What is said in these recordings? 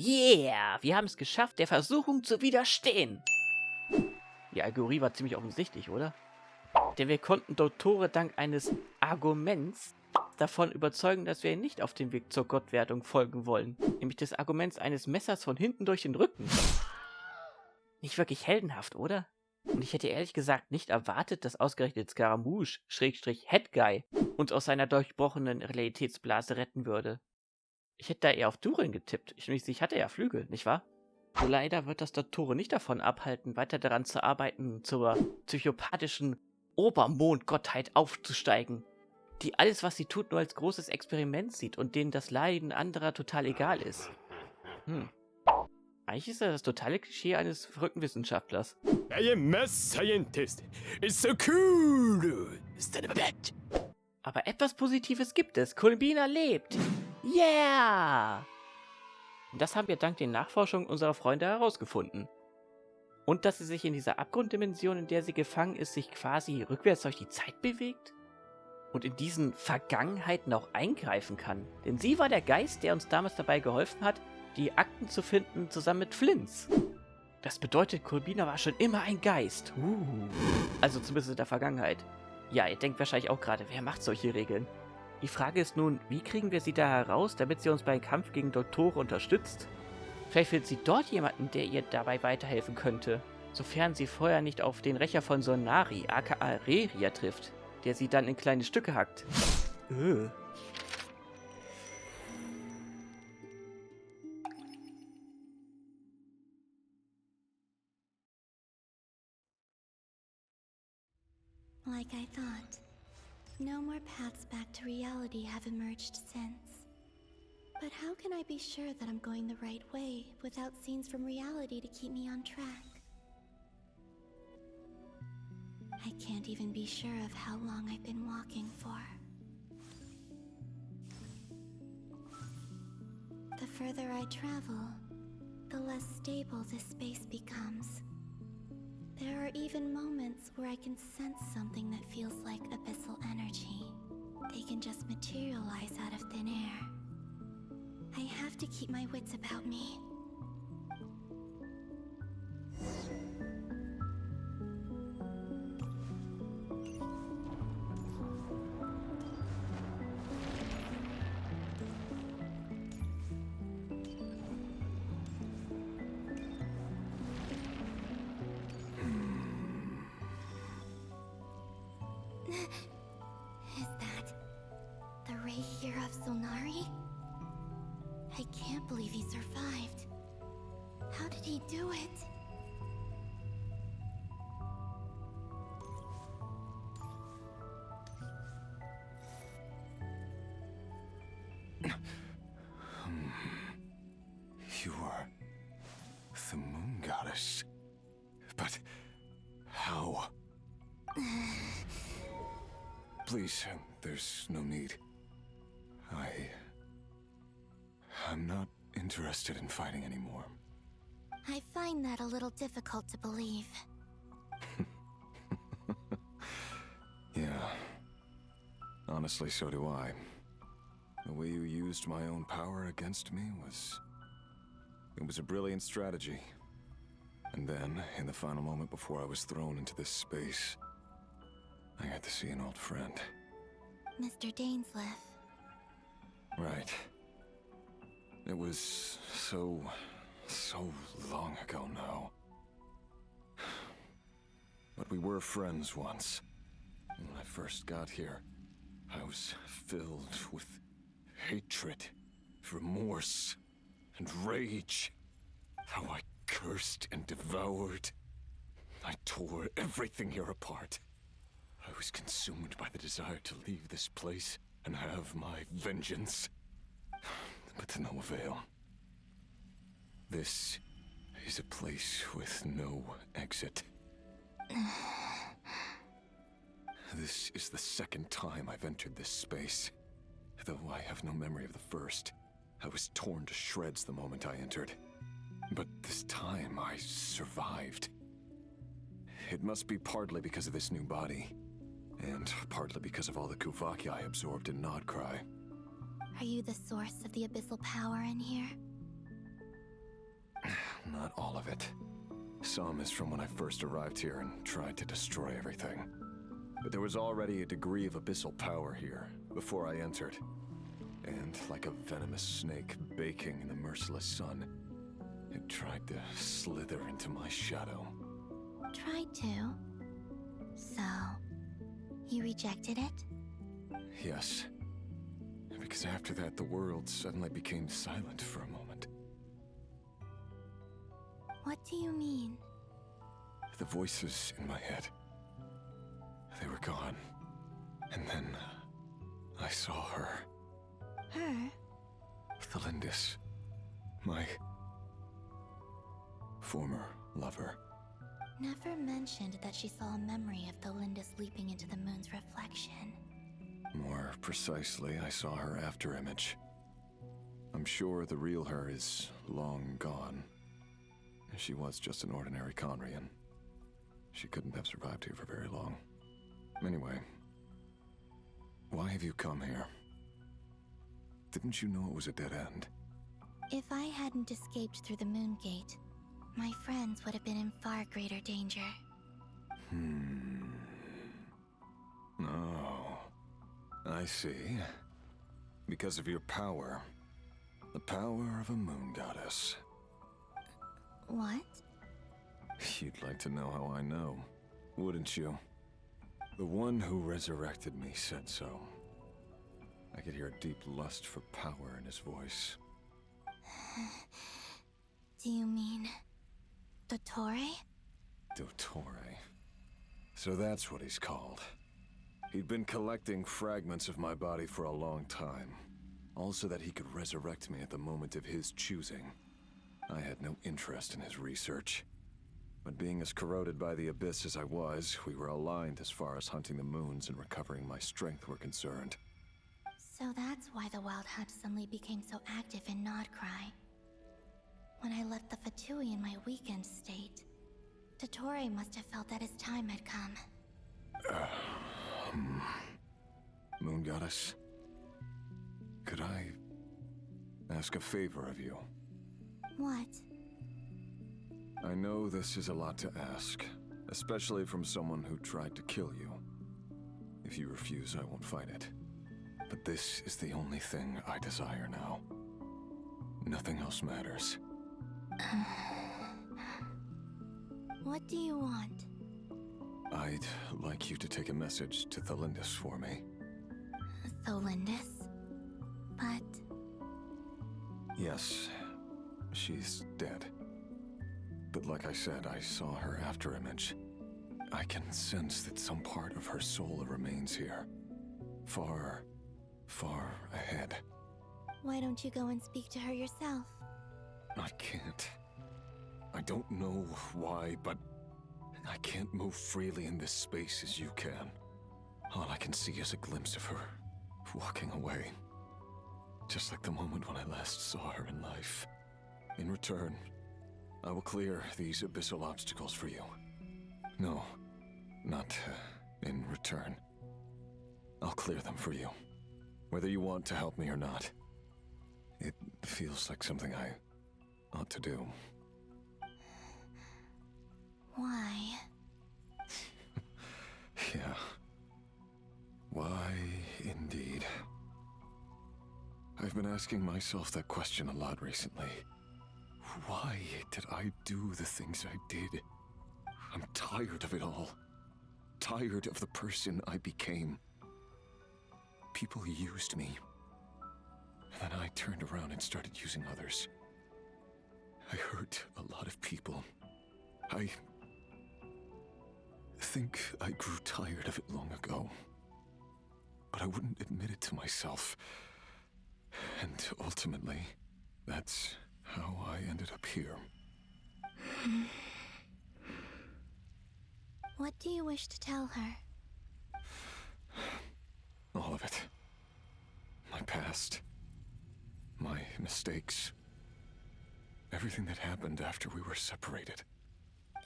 Yeah, wir haben es geschafft, der Versuchung zu widerstehen. Die Allegorie war ziemlich offensichtlich, oder? Denn wir konnten Dottore dank eines Arguments davon überzeugen, dass wir nicht auf dem Weg zur Gottwerdung folgen wollen. Nämlich des Arguments eines Messers von hinten durch den Rücken. Nicht wirklich heldenhaft, oder? Und ich hätte ehrlich gesagt nicht erwartet, dass ausgerechnet Scaramouche, Headguy, uns aus seiner durchbrochenen Realitätsblase retten würde. Ich hätte da eher auf Durin getippt. Ich hatte ja Flügel, nicht wahr? So leider wird das Dottore nicht davon abhalten, weiter daran zu arbeiten, zur psychopathischen Obermondgottheit aufzusteigen, die alles, was sie tut, nur als großes Experiment sieht und denen das Leiden anderer total egal ist. Eigentlich ist das totale Klischee eines verrückten Wissenschaftlers. I am a scientist. It's so cool. Aber etwas Positives gibt es. Columbina lebt. Yeah! Und das haben wir dank den Nachforschungen unserer Freunde herausgefunden. Und dass sie sich in dieser Abgrunddimension, in der sie gefangen ist, sich quasi rückwärts durch die Zeit bewegt? Und in diesen Vergangenheiten auch eingreifen kann. Denn sie war der Geist, der uns damals dabei geholfen hat, die Akten zu finden, zusammen mit Flints. Das bedeutet, Columbina war schon immer ein Geist. Also zumindest in der Vergangenheit. Ja, ihr denkt wahrscheinlich auch gerade, wer macht solche Regeln? Die Frage ist nun, wie kriegen wir sie da heraus, damit sie uns beim Kampf gegen Dottore unterstützt? Vielleicht findet sie dort jemanden, der ihr dabei weiterhelfen könnte. Sofern sie vorher nicht auf den Rächer von Sonari, aka Reria, trifft, der sie dann in kleine Stücke hackt. Like I thought, no more paths back to reality have emerged since. But how can I be sure that I'm going the right way without scenes from reality to keep me on track? I can't even be sure of how long I've been walking for. The further I travel, the less stable this space becomes. There are even moments where I can sense something that feels like abyssal energy. They can just materialize out of thin air. I have to keep my wits about me. Is that the ray here of Sonari? I can't believe he survived. How did he do it? You are the moon goddess. But how? Please, there's no need. I'm not interested in fighting anymore. I find that a little difficult to believe. Yeah. Honestly, so do I. The way you used my own power against me it was a brilliant strategy. And then, in the final moment before I was thrown into this space, I got to see an old friend. Mr. Dainsleif. Right. It was so long ago now. But we were friends once. When I first got here, I was filled with hatred, remorse, and rage. How I cursed and devoured. I tore everything here apart. I was consumed by the desire to leave this place and have my vengeance. But to no avail. This is a place with no exit. This is the second time I've entered this space. Though I have no memory of the first. I was torn to shreds the moment I entered. But this time I survived. It must be partly because of this new body. And partly because of all the Kuvaki I absorbed in Nod-Krai. Are you the source of the abyssal power in here? Not all of it. Some is from when I first arrived here and tried to destroy everything. But there was already a degree of abyssal power here before I entered. And like a venomous snake baking in the merciless sun, it tried to slither into my shadow. Tried to? So, you rejected it? Yes. Because after that, the world suddenly became silent for a moment. What do you mean? The voices in my head, they were gone. And then I saw her. Her? Thalindis. My former lover. Never mentioned that she saw a memory of Thalindis leaping into the moon's reflection. More precisely, I saw her afterimage. I'm sure the real her is long gone. She was just an ordinary Conrian. She couldn't have survived here for very long. Anyway, why have you come here? Didn't you know it was a dead end? If I hadn't escaped through the moon gate, my friends would have been in far greater danger. Oh, I see. Because of your power. The power of a moon goddess. What? You'd like to know how I know, wouldn't you? The one who resurrected me said so. I could hear a deep lust for power in his voice. Do you mean... Dottore? Dottore. So that's what he's called. He'd been collecting fragments of my body for a long time. All so that he could resurrect me at the moment of his choosing. I had no interest in his research. But being as corroded by the abyss as I was, we were aligned as far as hunting the moons and recovering my strength were concerned. So that's why the Wild Hunt suddenly became so active in Nod-Krai. When I left the Fatui in my weakened state, Dottore must have felt that his time had come. Moon Goddess? Could I ask a favor of you? What? I know this is a lot to ask, especially from someone who tried to kill you. If you refuse, I won't fight it. But this is the only thing I desire now. Nothing else matters. What do you want? I'd like you to take a message to Thalindis for me. Thalindis? But... Yes, she's dead. But like I said, I saw her afterimage. I can sense that some part of her soul remains here. Far, far ahead. Why don't you go and speak to her yourself? I can't. I don't know why, but I can't move freely in this space as you can. All I can see is a glimpse of her walking away. Just like the moment when I last saw her in life. In return, I will clear these abyssal obstacles for you. No, not in return. I'll clear them for you. Whether you want to help me or not. It feels like something I ought to do. Why? Yeah. Why, indeed. I've been asking myself that question a lot recently. Why did I do the things I did? I'm tired of it all. Tired of the person I became. People used me. And then I turned around and started using others. I hurt a lot of people. I think I grew tired of it long ago. But I wouldn't admit it to myself. And ultimately, that's how I ended up here. What do you wish to tell her? All of it. My past. My mistakes. Everything that happened after we were separated.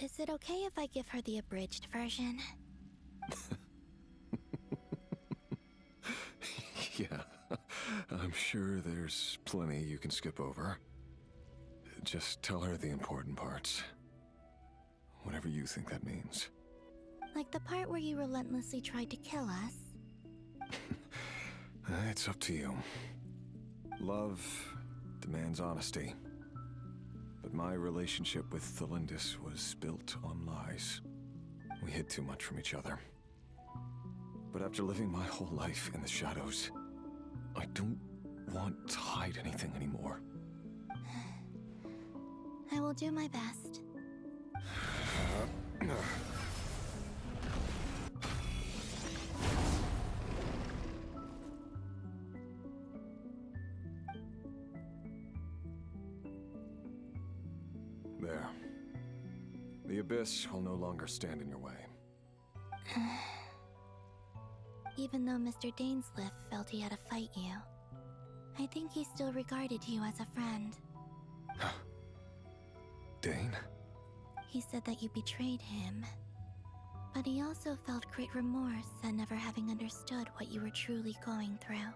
Is it okay if I give her the abridged version? Yeah, I'm sure there's plenty you can skip over. Just tell her the important parts. Whatever you think that means. Like the part where you relentlessly tried to kill us? It's up to you. Love demands honesty. But my relationship with Thelindis was built on lies. We hid too much from each other. But after living my whole life in the shadows, I don't want to hide anything anymore. I will do my best. There. The abyss will no longer stand in your way. Even though Mr. Dainsliff felt he had to fight you, I think he still regarded you as a friend. Dane? He said that you betrayed him, but he also felt great remorse at never having understood what you were truly going through.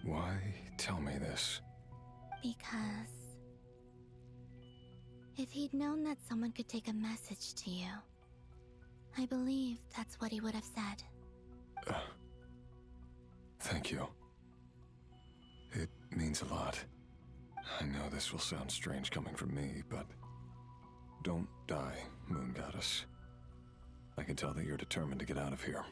Why tell me this? Because if he'd known that someone could take a message to you, I believe that's what he would have said. Thank you. It means a lot. I know this will sound strange coming from me, but don't die, Moon Goddess. I can tell that you're determined to get out of here.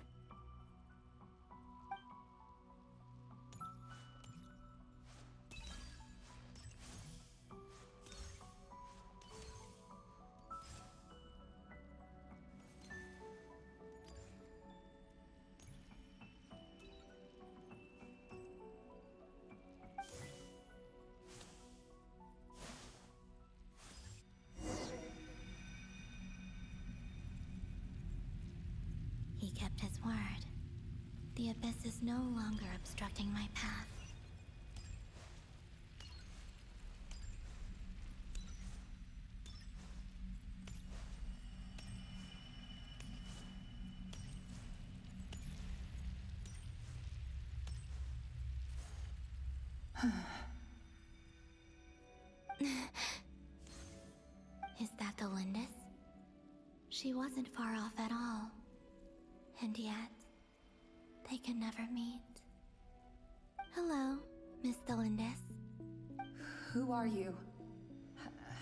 He kept his word. The abyss is no longer obstructing my path. Is that the Lindis? She wasn't far off at all. And yet, they can never meet. Hello, Miss Thelindis. Who are you?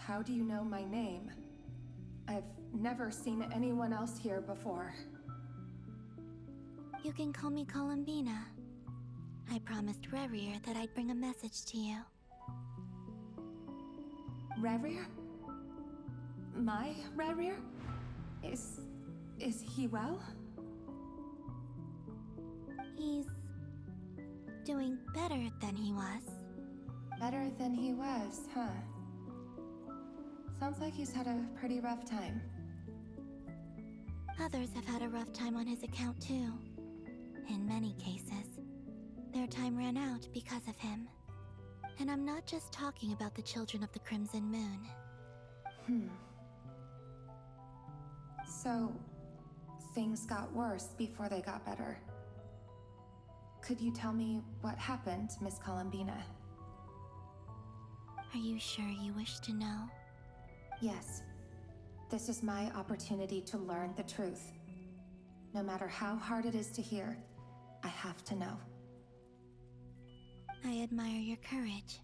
How do you know my name? I've never seen anyone else here before. You can call me Columbina. I promised Rerir that I'd bring a message to you. Rerir? My Rerir? Is he well? He's doing better than he was. Better than he was, huh? Sounds like he's had a pretty rough time. Others have had a rough time on his account too. In many cases, their time ran out because of him. And I'm not just talking about the children of the Crimson Moon. So, things got worse before they got better. Could you tell me what happened, Miss Columbina? Are you sure you wish to know? Yes. This is my opportunity to learn the truth. No matter how hard it is to hear, I have to know. I admire your courage.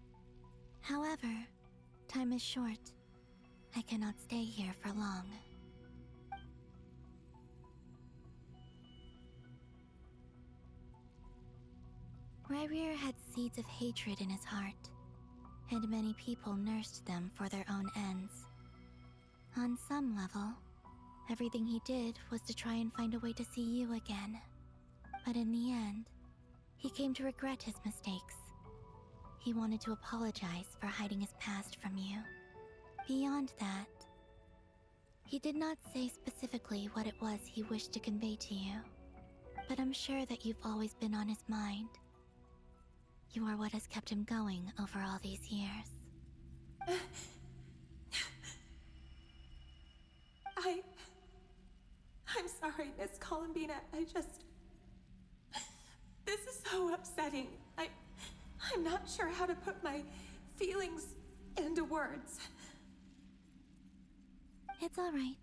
However, time is short. I cannot stay here for long. Rerir had seeds of hatred in his heart, and many people nursed them for their own ends. On some level, everything he did was to try and find a way to see you again. But in the end, he came to regret his mistakes. He wanted to apologize for hiding his past from you. Beyond that, he did not say specifically what it was he wished to convey to you, but I'm sure that you've always been on his mind. You are what has kept him going over all these years. I'm sorry, Miss Columbina. This is so upsetting. I'm not sure how to put my feelings into words. It's all right.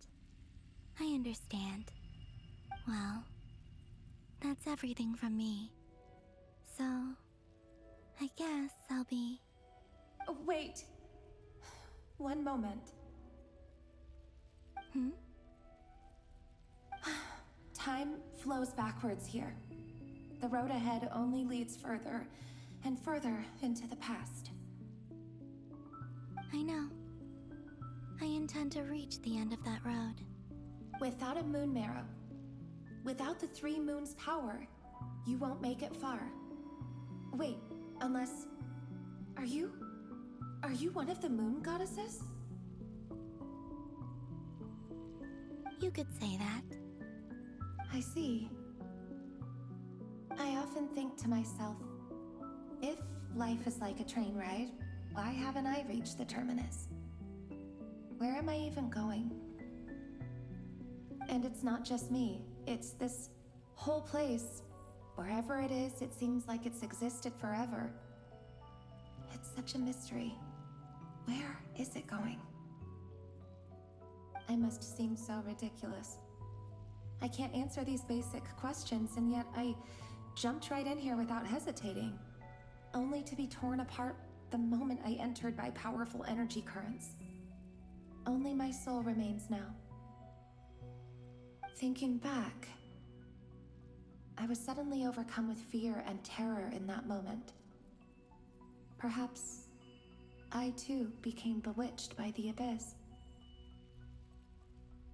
I understand. Well, that's everything from me. So, I guess I'll be... Wait. One moment. Time flows backwards here. The road ahead only leads further and further into the past. I know. I intend to reach the end of that road. Without a moon marrow, without the 3 moons' power, you won't make it far. Wait, unless... Are you one of the moon goddesses? You could say that. I see. I often think to myself, if life is like a train ride, why haven't I reached the terminus? Where am I even going? And it's not just me, it's this whole place. Wherever it is, it seems like it's existed forever. It's such a mystery. Where is it going? I must seem so ridiculous. I can't answer these basic questions, and yet I jumped right in here without hesitating, only to be torn apart the moment I entered by powerful energy currents. Only my soul remains now. Thinking back, I was suddenly overcome with fear and terror in that moment. Perhaps I too became bewitched by the abyss.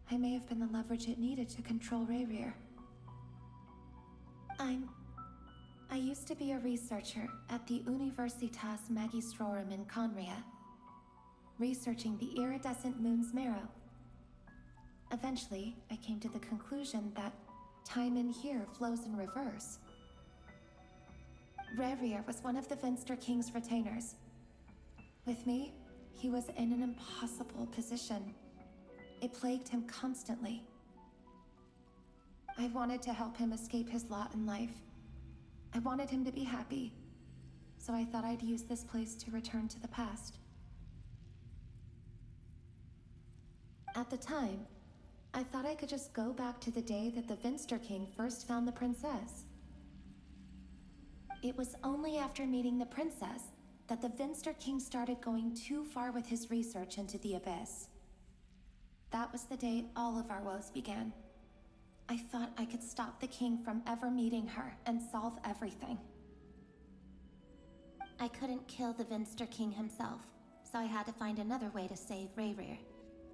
I may have been the leverage it needed to control Rayrear. I used to be a researcher at the Universitas Magistrorum in Conria, researching the iridescent moon's marrow. Eventually, I came to the conclusion that time in here flows in reverse. Rayrear was one of the Finster King's retainers. With me, he was in an impossible position. It plagued him constantly. I wanted to help him escape his lot in life. I wanted him to be happy, so I thought I'd use this place to return to the past. At the time, I thought I could just go back to the day that the Finster King first found the princess. It was only after meeting the princess that the Finster King started going too far with his research into the abyss. That was the day all of our woes began. I thought I could stop the king from ever meeting her and solve everything. I couldn't kill the Finster King himself, so I had to find another way to save Rayrear.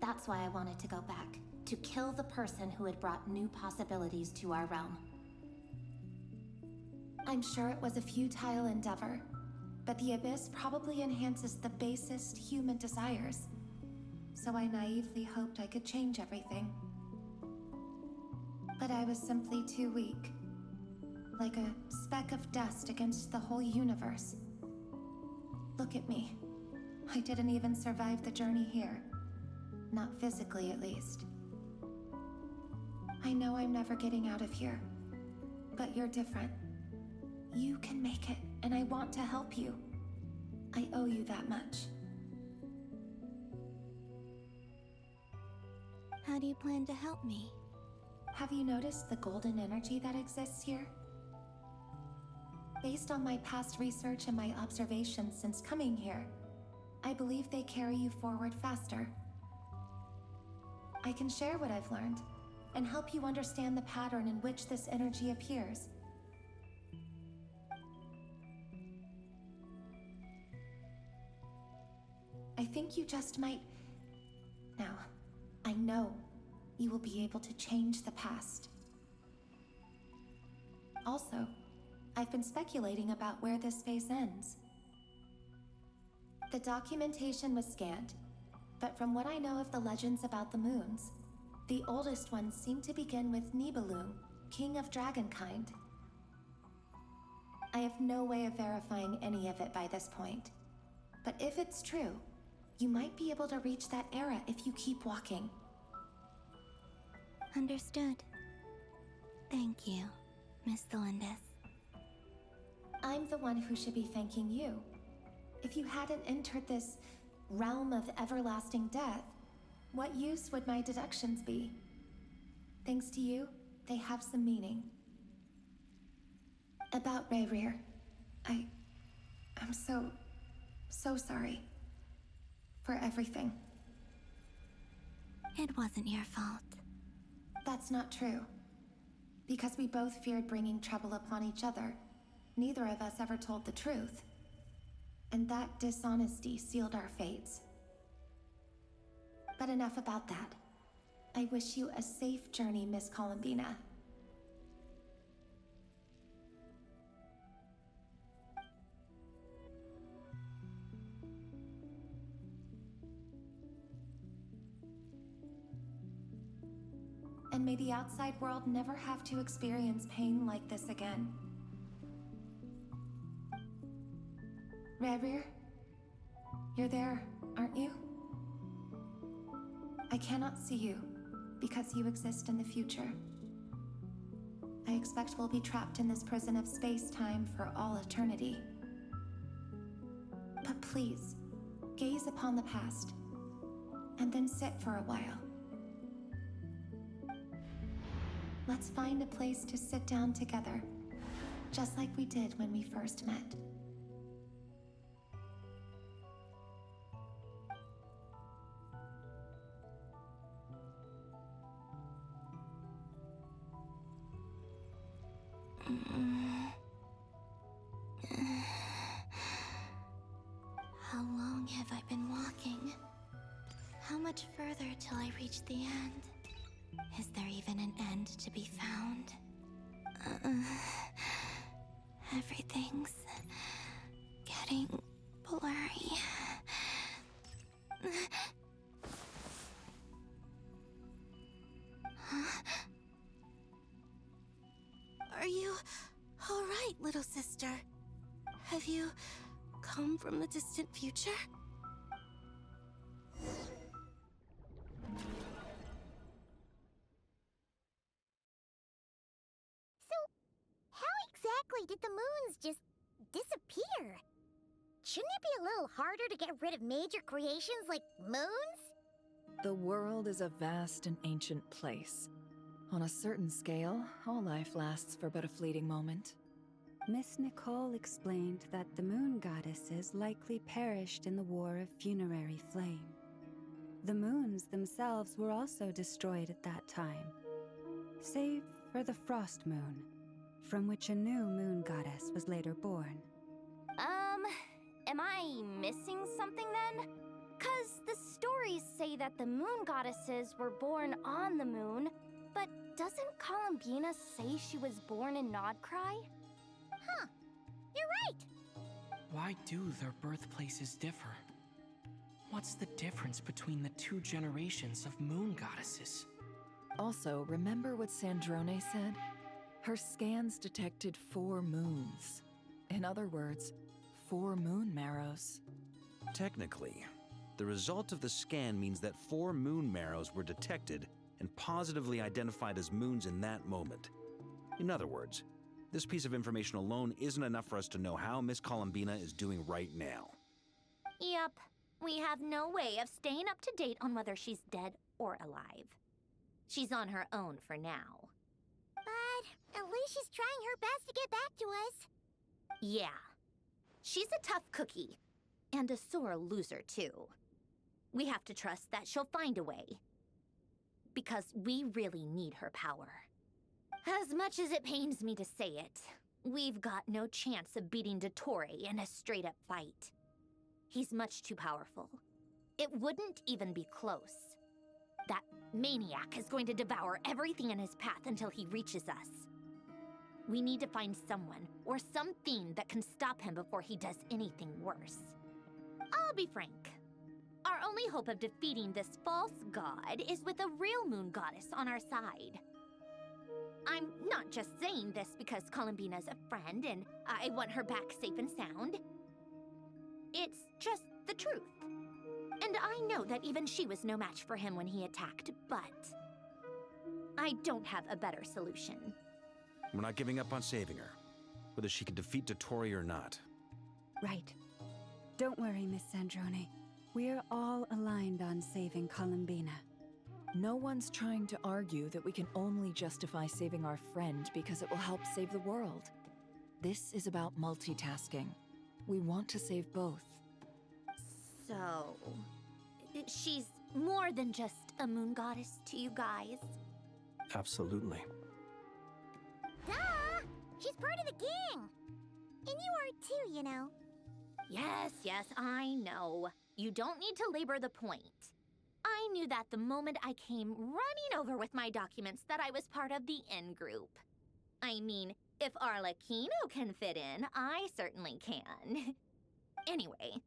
That's why I wanted to go back, to kill the person who had brought new possibilities to our realm. I'm sure it was a futile endeavor, but the abyss probably enhances the basest human desires. So I naively hoped I could change everything. But I was simply too weak. Like a speck of dust against the whole universe. Look at me. I didn't even survive the journey here. Not physically, at least. I know I'm never getting out of here. But you're different. You can make it, and I want to help you. I owe you that much. How do you plan to help me? Have you noticed the golden energy that exists here? Based on my past research and my observations since coming here, I believe they carry you forward faster. I can share what I've learned and help you understand the pattern in which this energy appears. I think you just might... Now, I know you will be able to change the past. Also, I've been speculating about where this phase ends. The documentation was scanned, but from what I know of the legends about the moons, the oldest ones seem to begin with Nibelung, king of dragonkind. I have no way of verifying any of it by this point, but if it's true, you might be able to reach that era if you keep walking. Understood. Thank you, Miss Delendis. I'm the one who should be thanking you. If you hadn't entered this realm of everlasting death, what use would my deductions be? Thanks to you, they have some meaning. About Rayrear, I'm so sorry. For everything. It wasn't your fault. That's not true. Because we both feared bringing trouble upon each other, neither of us ever told the truth. And that dishonesty sealed our fates. But enough about that. I wish you a safe journey, Miss Columbina. And may the outside world never have to experience pain like this again. Rayrear, you're there, aren't you? I cannot see you, because you exist in the future. I expect we'll be trapped in this prison of space-time for all eternity. But please, gaze upon the past, and then sit for a while. Let's find a place to sit down together, just like we did when we first met. How long have I been walking? How much further till I reach the end? Is there even an end to be found? Everything's getting blurry. Are you all right, little sister? Have you come from the distant future? Exactly did the moons just disappear? Shouldn't it be a little harder to get rid of major creations like moons? The world is a vast and ancient place. On a certain scale, all life lasts for but a fleeting moment. Miss Nicole explained that the moon goddesses likely perished in the War of Funerary Flame. The moons themselves were also destroyed at that time, save for the Frost Moon, from which a new moon goddess was later born. Am I missing something then? 'Cause the stories say that the moon goddesses were born on the moon, but doesn't Columbina say she was born in Nod-Krai? Huh, you're right. Why do their birthplaces differ? What's the difference between the two generations of moon goddesses? Also, remember what Sandrone said? Her scans detected 4 moons. In other words, 4 moon marrows. Technically, the result of the scan means that 4 moon marrows were detected and positively identified as moons in that moment. In other words, this piece of information alone isn't enough for us to know how Miss Columbina is doing right now. Yep, we have no way of staying up to date on whether she's dead or alive. She's on her own for now. But at least she's trying her best to get back to us. Yeah. She's a tough cookie. And a sore loser, too. We have to trust that she'll find a way. Because we really need her power. As much as it pains me to say it, we've got no chance of beating Dottore in a straight-up fight. He's much too powerful. It wouldn't even be close. That maniac is going to devour everything in his path until he reaches us. We need to find someone or something that can stop him before he does anything worse. I'll be frank. Our only hope of defeating this false god is with a real moon goddess on our side. I'm not just saying this because Columbina's a friend and I want her back safe and sound. It's just the truth. And I know that even she was no match for him when he attacked, but I don't have a better solution. We're not giving up on saving her. whether she could defeat Dottore or not. Right. Don't worry, Miss Sandrone. We're all aligned on saving Columbina. No one's trying to argue that we can only justify saving our friend because it will help save the world. This is about multitasking. We want to save both. So, she's more than just a moon goddess to you guys. Absolutely. Duh! She's part of the gang! And you are too, you know. Yes, I know. You don't need to labor the point. I knew that the moment I came running over with my documents that I was part of the in-group. I mean, if Arlecchino can fit in, I certainly can. Anyway,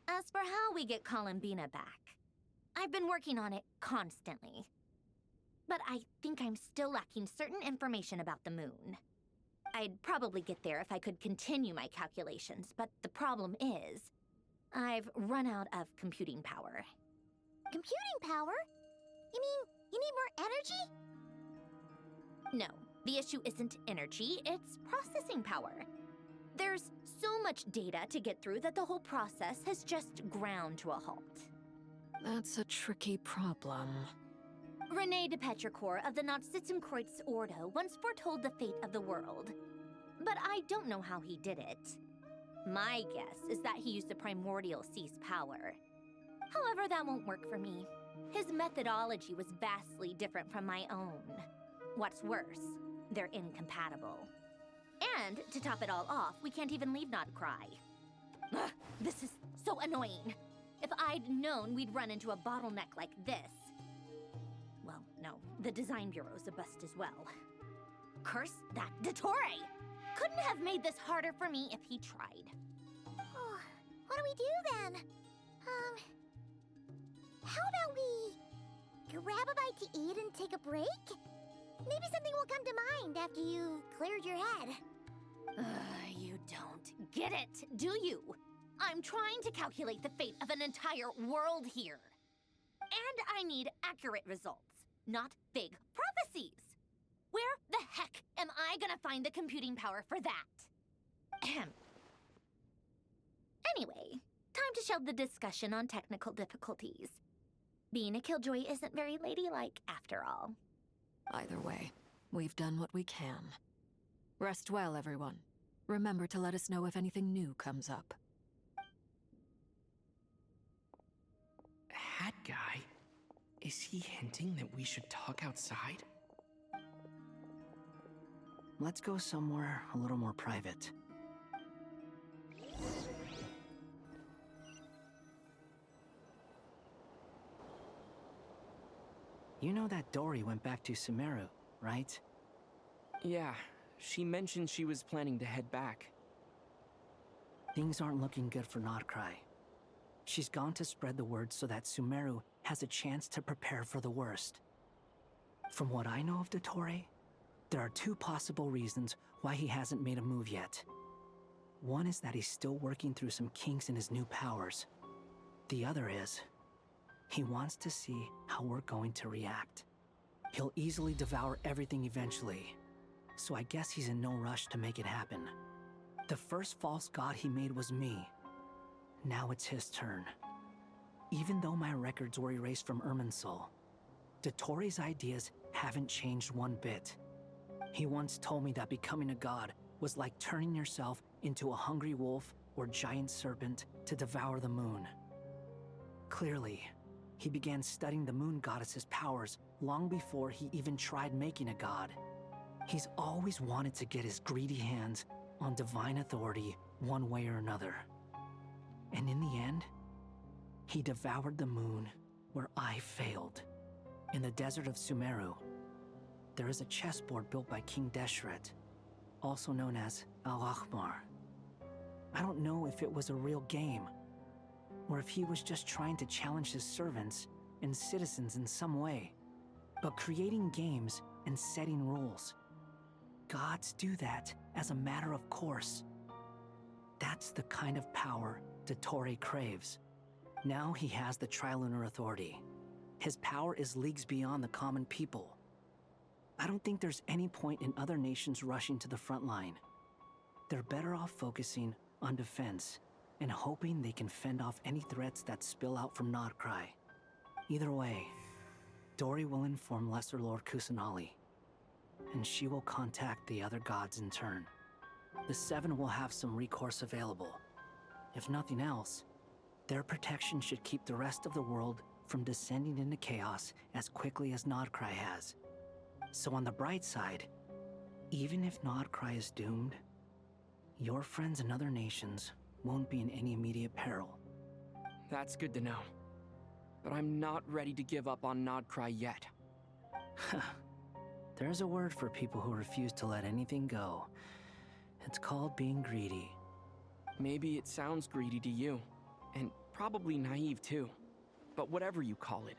as for how we get Columbina back, I've been working on it constantly. But I think I'm still lacking certain information about the moon. I'd probably get there if I could continue my calculations, but the problem is, I've run out of computing power. Computing power? You mean you need more energy? No, the issue isn't energy, it's processing power. There's so much data to get through that the whole process has just ground to a halt. That's a tricky problem. René de Petrichor of the Nazissenkreuz Ordo once foretold the fate of the world. But I don't know how he did it. My guess is that he used the primordial sea's power. However, that won't work for me. His methodology was vastly different from my own. What's worse, they're incompatible. And, to top it all off, we can't even leave Nod-Krai. Ugh, this is so annoying. If I'd known we'd run into a bottleneck like this. Well, no, the design bureau's a bust as well. Curse that Dottore! Couldn't have made this harder for me if he tried. Oh, what do we do then? How about we grab a bite to eat and take a break? Maybe something will come to mind after you've cleared your head. You don't get it, do you? I'm trying to calculate the fate of an entire world here. And I need accurate results, not vague prophecies. Where the heck am I gonna find the computing power for that? Ahem. Anyway, time to shelve the discussion on technical difficulties. Being a killjoy isn't very ladylike after all. Either way, we've done what we can. Rest well, everyone. Remember to let us know if anything new comes up. Hat guy? Is he hinting that we should talk outside? Let's go somewhere a little more private. You know that Dory went back to Sumeru, right? Yeah, she mentioned she was planning to head back. Things aren't looking good for Nod-Krai. She's gone to spread the word so that Sumeru has a chance to prepare for the worst. From what I know of Dottore, there are two possible reasons why he hasn't made a move yet. One is that he's still working through some kinks in his new powers. The other is, he wants to see how we're going to react. He'll easily devour everything eventually, so I guess he's in no rush to make it happen. The first false god he made was me. Now it's his turn. Even though my records were erased from Irminsul, Dottore's ideas haven't changed one bit. He once told me that becoming a god was like turning yourself into a hungry wolf or giant serpent to devour the moon. Clearly, he began studying the moon goddess's powers long before he even tried making a god. He's always wanted to get his greedy hands on divine authority one way or another. And in the end, he devoured the moon where I failed. In the desert of Sumeru, there is a chessboard built by King Deshret, also known as Al-Ahmar. I don't know if it was a real game, or if he was just trying to challenge his servants and citizens in some way. But creating games and setting rules, gods do that as a matter of course. That's the kind of power Dottore craves. Now he has the Trilunar Authority. His power is leagues beyond the common people. I don't think there's any point in other nations rushing to the front line. they're better off focusing on defense and hoping they can fend off any threats that spill out from Nod-Krai. Either way, Dory will inform Lesser Lord Kusanali, and she will contact the other gods in turn. The Seven will have some recourse available. If nothing else, their protection should keep the rest of the world from descending into chaos as quickly as Nod-Krai has. So on the bright side, even if Nod-Krai is doomed, your friends in other nations won't be in any immediate peril. That's good to know. But I'm not ready to give up on Nod-Krai yet. There's a word for people who refuse to let anything go. It's called being greedy. Maybe it sounds greedy to you, and probably naive too. But whatever you call it,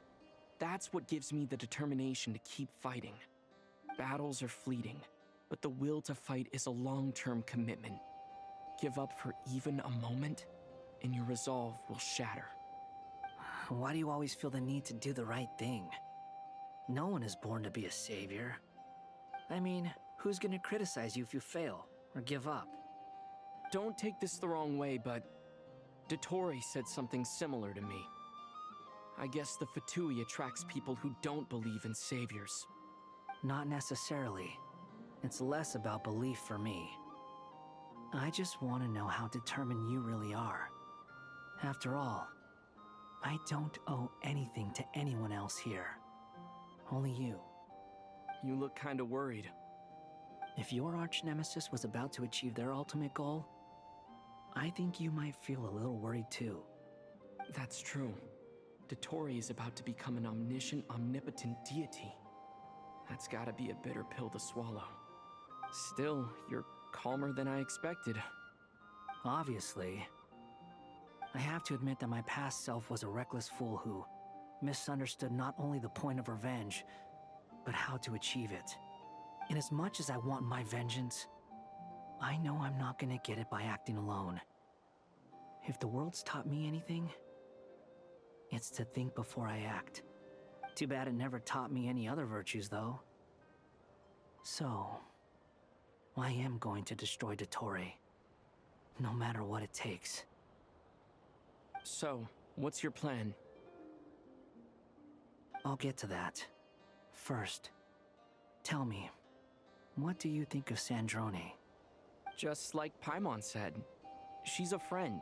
that's what gives me the determination to keep fighting. Battles are fleeting, but the will to fight is a long-term commitment. Give up for even a moment, and your resolve will shatter. Why do you always feel the need to do the right thing? No one is born to be a savior. I mean, who's gonna criticize you if you fail or give up? Don't take this the wrong way, but Dottore said something similar to me. I guess the Fatui attracts people who don't believe in saviors. Not necessarily. It's less about belief for me. I just want to know how determined you really are. After all, I don't owe anything to anyone else here. Only you. You look kinda worried. If your arch-nemesis was about to achieve their ultimate goal, I think you might feel a little worried too. That's true. Dottore is about to become an omniscient, omnipotent deity. That's gotta be a bitter pill to swallow. Still, you're calmer than I expected. Obviously. I have to admit that my past self was a reckless fool who misunderstood not only the point of revenge, but how to achieve it. And as much as I want my vengeance, I know I'm not gonna get it by acting alone. If the world's taught me anything, it's to think before I act. Too bad it never taught me any other virtues, though. So, I am going to destroy Dottore, no matter what it takes. So, what's your plan? I'll get to that. First, tell me, what do you think of Sandrone? Just like Paimon said, she's a friend,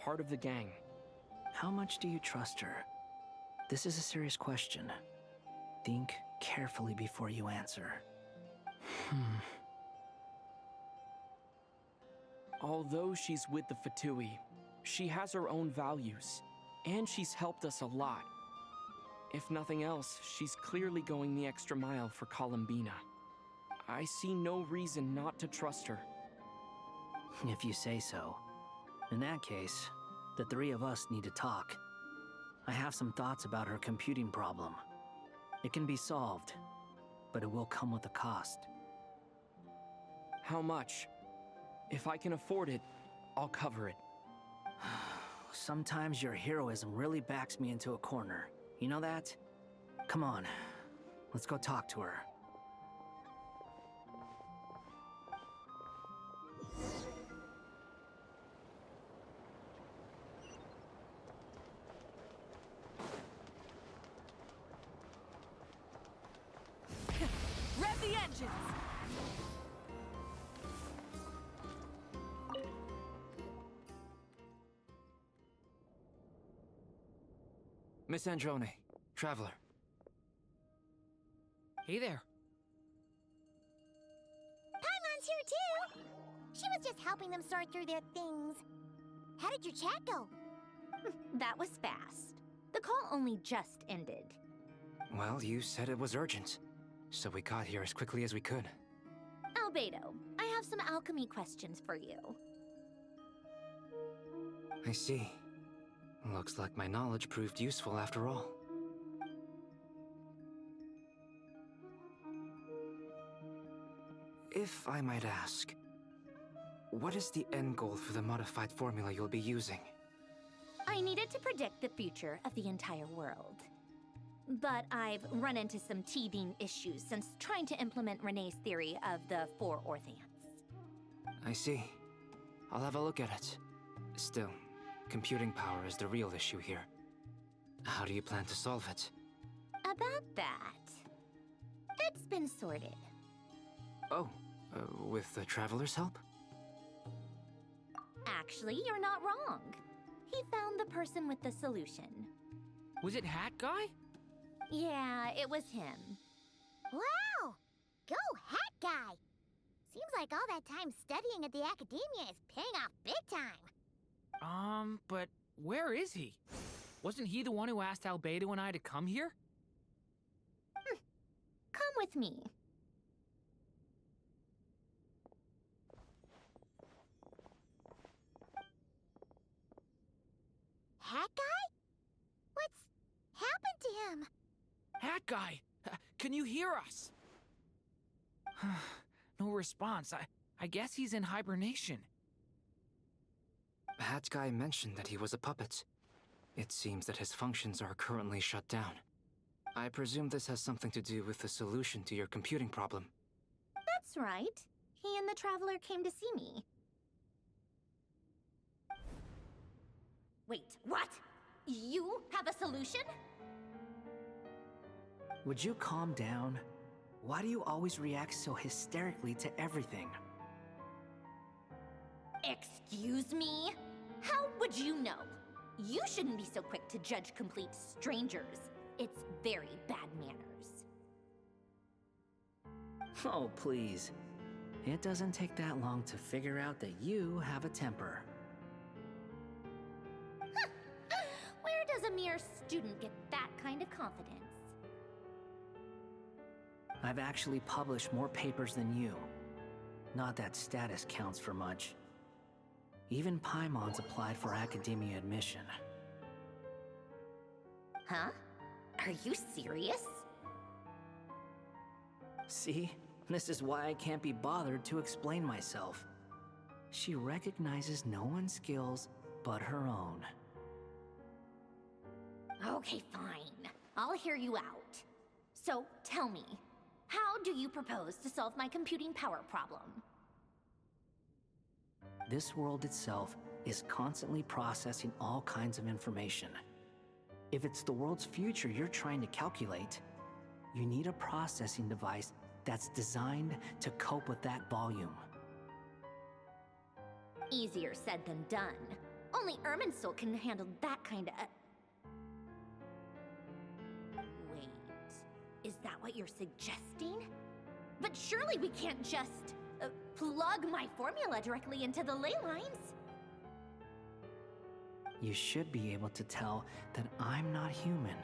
part of the gang. How much do you trust her? This is a serious question. Think carefully before you answer. Although she's with the Fatui, she has her own values, and she's helped us a lot. If nothing else, she's clearly going the extra mile for Columbina. I see no reason not to trust her. If you say so. In that case, the three of us need to talk. I have some thoughts about her computing problem. It can be solved, but it will come with a cost. How much? If I can afford it, I'll cover it. Sometimes your heroism really backs me into a corner. You know that? Come on, let's go talk to her. Rev the engines! Miss Androne, Traveler. Hey there. Paimon's here too! She was just helping them sort through their things. How did your chat go? That was fast. The call only just ended. Well, you said it was urgent, so we got here as quickly as we could. Albedo, I have some alchemy questions for you. I see. Looks like my knowledge proved useful after all. If I might ask, what is the end goal for the modified formula you'll be using? I needed to predict the future of the entire world. But I've run into some teething issues since trying to implement Renee's theory of the four Orthants. I see. I'll have a look at it. Still, computing power is the real issue here. How do you plan to solve it? About that, it's been sorted. Oh, with the Traveler's help? Actually, you're not wrong. He found the person with the solution. Was it Hat Guy? Yeah, it was him. Wow! Go Hat Guy! Seems like all that time studying at the academia is paying off big time. But where is he? Wasn't he the one who asked Albedo and I to come here? Come with me. Hat Guy? What's happened to him? Hat Guy! Can you hear us? No response. I guess he's in hibernation. Hat Guy mentioned that he was a puppet. It seems that his functions are currently shut down. I presume this has something to do with the solution to your computing problem. That's right. He and the Traveler came to see me. Wait, what? You have a solution? Would you calm down? Why do you always react so hysterically to everything? Excuse me? How would you know? You shouldn't be so quick to judge complete strangers. It's very bad manners. Oh, please. It doesn't take that long to figure out that you have a temper. Where does a mere student get that kind of confidence? I've actually published more papers than you. Not that status counts for much. Even Paimon's applied for academia admission. Huh? Are you serious? See? This is why I can't be bothered to explain myself. She recognizes no one's skills but her own. Okay, fine. I'll hear you out. So, tell me, how do you propose to solve my computing power problem? This world itself is constantly processing all kinds of information. If it's the world's future you're trying to calculate, you need a processing device that's designed to cope with that volume. Easier said than done. Only Irminsul can handle that kind of... Wait, is that what you're suggesting? But surely we can't just plug my formula directly into the ley lines. You should be able to tell that I'm not human,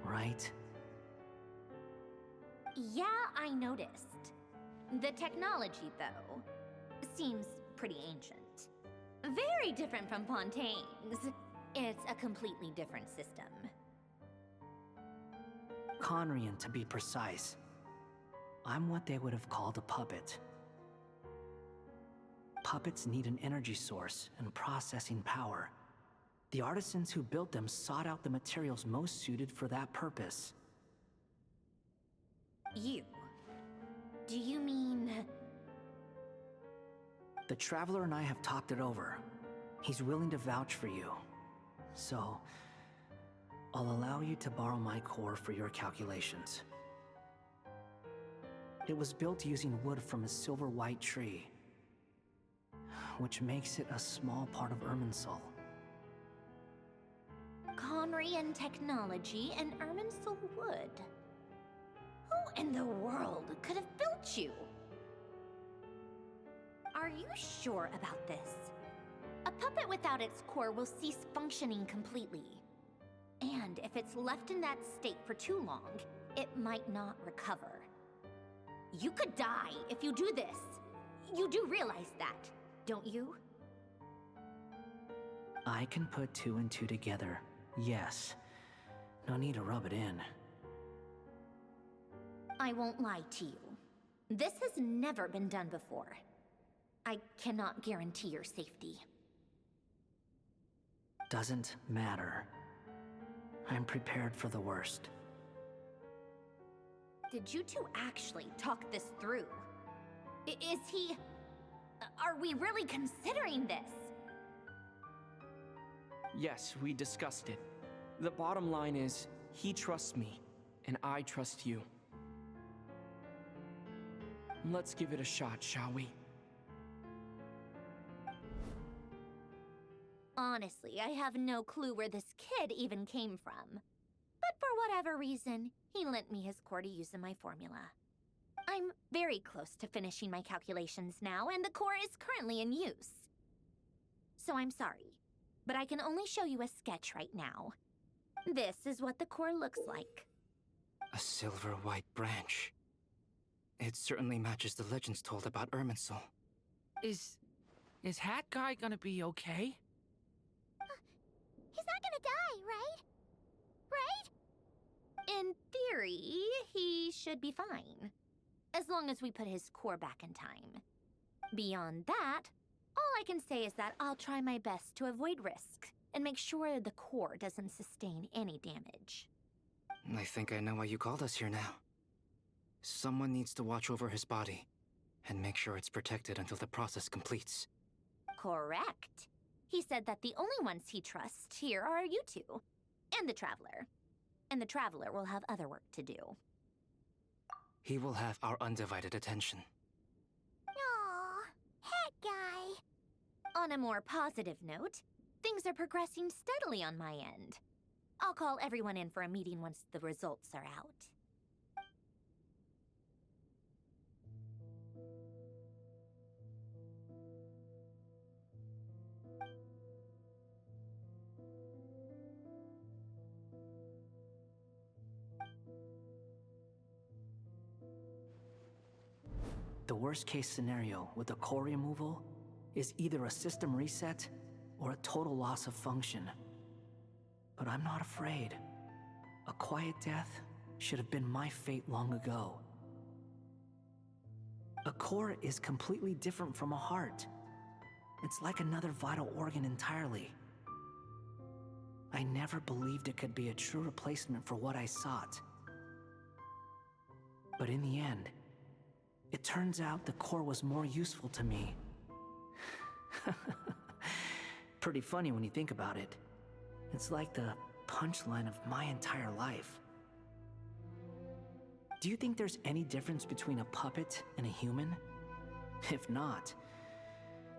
right? Yeah, I noticed. The technology, though, seems pretty ancient. Very different from Fontaine's. It's a completely different system. Conrian, to be precise. I'm what they would have called a puppet. Puppets need an energy source and processing power. The artisans who built them sought out the materials most suited for that purpose. You? Do you mean... The Traveler and I have talked it over. He's willing to vouch for you. So, I'll allow you to borrow my core for your calculations. It was built using wood from a silver-white tree, which makes it a small part of Irminsul. Conrian technology and Irminsul wood. Who in the world could have built you? Are you sure about this? A puppet without its core will cease functioning completely. And if it's left in that state for too long, it might not recover. You could die if you do this. You do realize that, don't you? I can put two and two together, yes. No need to rub it in. I won't lie to you. This has never been done before. I cannot guarantee your safety. Doesn't matter. I'm prepared for the worst. Did you two actually talk this through? Is he... Are we really considering this? Yes, we discussed it. The bottom line is, he trusts me, and I trust you. Let's give it a shot, shall we? Honestly, I have no clue where this kid even came from. But for whatever reason, he lent me his core to use in my formula. I'm very close to finishing my calculations now, and the core is currently in use. So I'm sorry, but I can only show you a sketch right now. This is what the core looks like. A silver-white branch. It certainly matches the legends told about Irminsul. Is Hat Guy gonna be okay? He's not gonna die, right? Right? In theory, he should be fine. As long as we put his core back in time. Beyond that, all I can say is that I'll try my best to avoid risk and make sure the core doesn't sustain any damage. I think I know why you called us here now. Someone needs to watch over his body and make sure it's protected until the process completes. Correct. He said that the only ones he trusts here are you two, and the Traveler. And the Traveler will have other work to do. He will have our undivided attention. Aw, Hat Guy. On a more positive note, things are progressing steadily on my end. I'll call everyone in for a meeting once the results are out. The worst-case scenario with the core removal is either a system reset or a total loss of function. But I'm not afraid. A quiet death should have been my fate long ago. A core is completely different from a heart. It's like another vital organ entirely. I never believed it could be a true replacement for what I sought. But in the end, it turns out the core was more useful to me. Pretty funny when you think about it. It's like the punchline of my entire life. Do you think there's any difference between a puppet and a human? If not,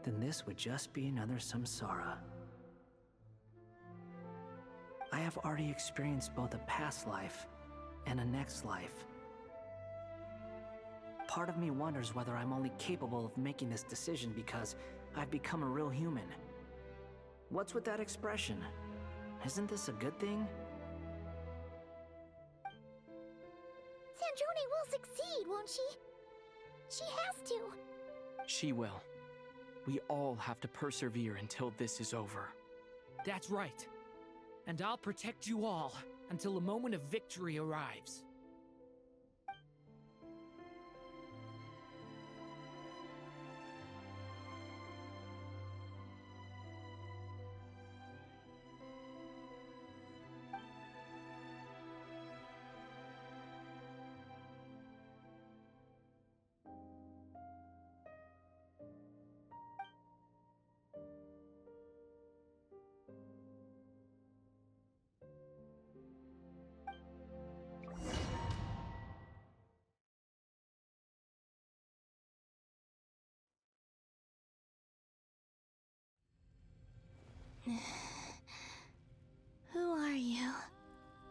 then this would just be another samsara. I have already experienced both a past life and a next life. Part of me wonders whether I'm only capable of making this decision because I've become a real human. What's with that expression? Isn't this a good thing? Sandrone will succeed, won't she? She has to. She will. We all have to persevere until this is over. That's right. And I'll protect you all until a moment of victory arrives. Who are you?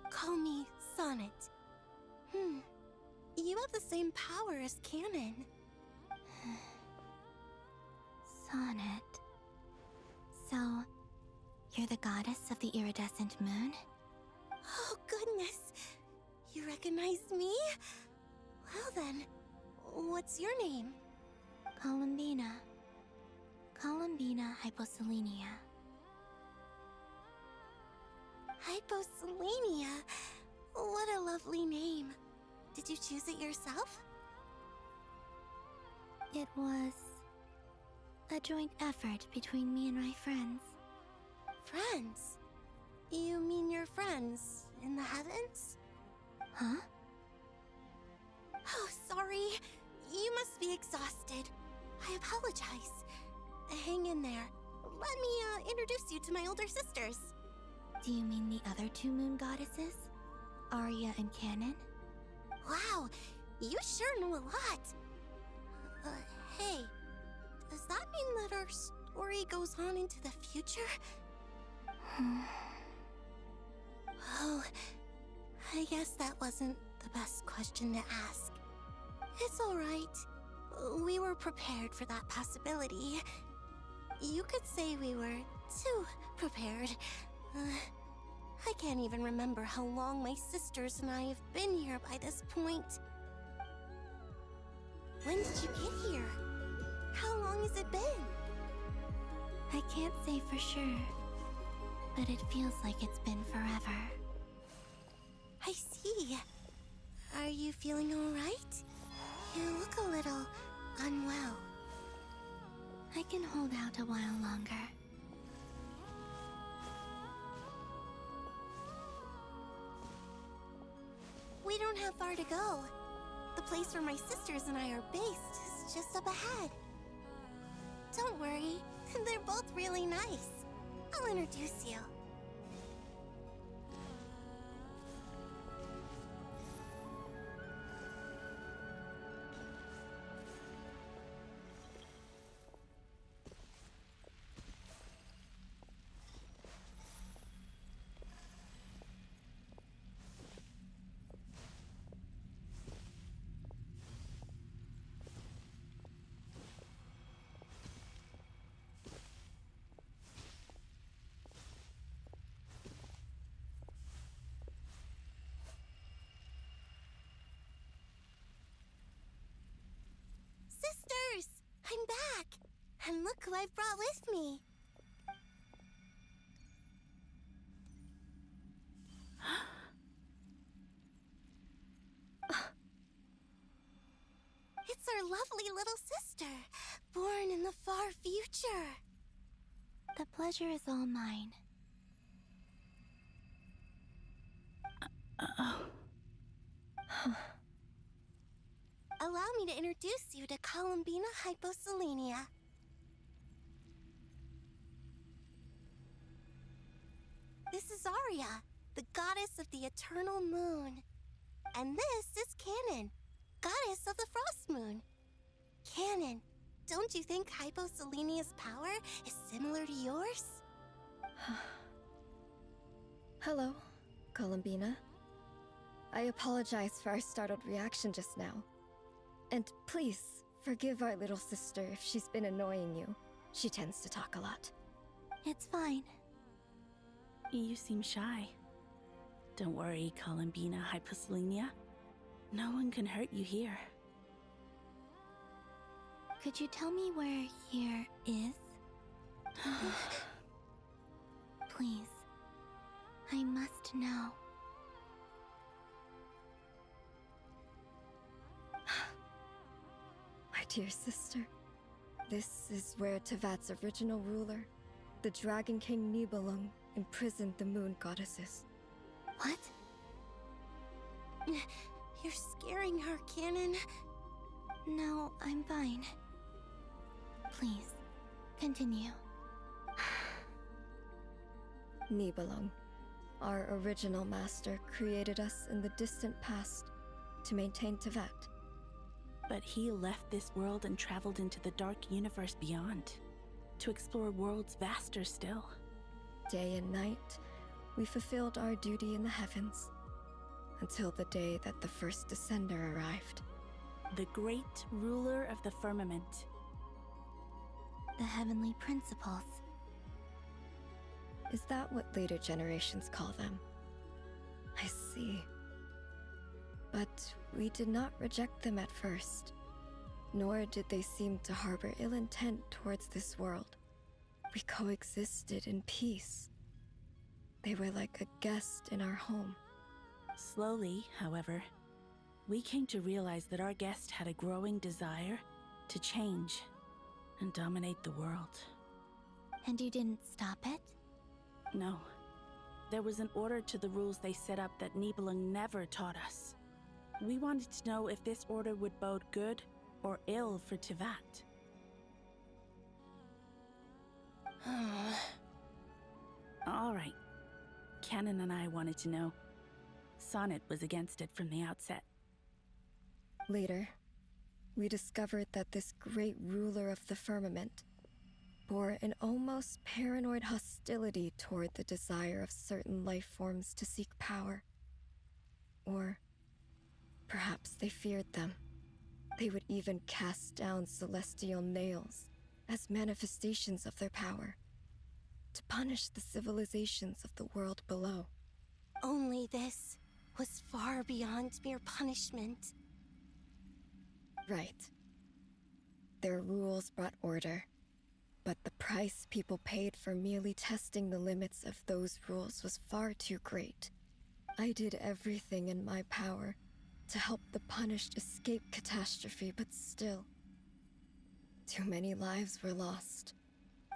Call me Sonnet. You have the same power as Canon. Sonnet. So, you're the goddess of the iridescent moon? Oh, goodness! You recognize me? Well then, what's your name? Columbina. Columbina Hyposelenia. Hyposelenia? What a lovely name. Did you choose it yourself? It was a joint effort between me and my friends. Friends? You mean your friends in the heavens? Huh? Oh, sorry. You must be exhausted. I apologize. in there. Let me introduce you to my older sisters. Do you mean the other two moon goddesses? Arya and Canon? Wow, you sure know a lot. Hey, does that mean that our story goes on into the future? Oh, I guess that wasn't the best question to ask. It's alright. We were prepared for that possibility. You could say we were too prepared. I can't even remember how long my sisters and I have been here by this point. When did you get here? How long has it been? I can't say for sure, but it feels like it's been forever. I see. Are you feeling alright? You look a little unwell. I can hold out a while longer. We don't have far to go. The place where my sisters and I are based is just up ahead. Don't worry, they're both really nice. I'll introduce you. Sisters! I'm back! And look who I've brought with me! It's our lovely little sister, born in the far future. The pleasure is all mine. Allow me to introduce you to Columbina Hyposelenia. This is Arya, the goddess of the eternal moon. And this is Canon, goddess of the frost moon. Canon, don't you think Hyposelenia's power is similar to yours? Hello, Columbina. I apologize for our startled reaction just now. And please, forgive our little sister if she's been annoying you. She tends to talk a lot. It's fine. You seem shy. Don't worry, Columbina Hyposelenia. No one can hurt you here. Could you tell me where here is? Please. I must know. My dear sister, this is where Tevat's original ruler, the Dragon King Nibelung, imprisoned the moon goddesses. What? You're scaring her, Canon. No, I'm fine. Please, continue. Nibelung, our original master, created us in the distant past to maintain Tevat. But he left this world and traveled into the dark universe beyond, to explore worlds vaster still. Day and night, we fulfilled our duty in the heavens, until the day that the first Descender arrived. The great ruler of the firmament. The heavenly principles. Is that what later generations call them? I see. But we did not reject them at first, nor did they seem to harbor ill intent towards this world. We coexisted in peace. They were like a guest in our home. Slowly, however, we came to realize that our guest had a growing desire to change and dominate the world. And you didn't stop it? No. There was an order to the rules they set up that Nibelung never taught us. We wanted to know if this order would bode good or ill for Tevat. All right. Canon and I wanted to know. Sonnet was against it from the outset. Later, we discovered that this great ruler of the firmament bore an almost paranoid hostility toward the desire of certain life forms to seek power. Or perhaps they feared them. They would even cast down celestial nails as manifestations of their power, to punish the civilizations of the world below. Only this was far beyond mere punishment. Right. Their rules brought order, but the price people paid for merely testing the limits of those rules was far too great. I did everything in my power to help the punished escape catastrophe, but still, too many lives were lost.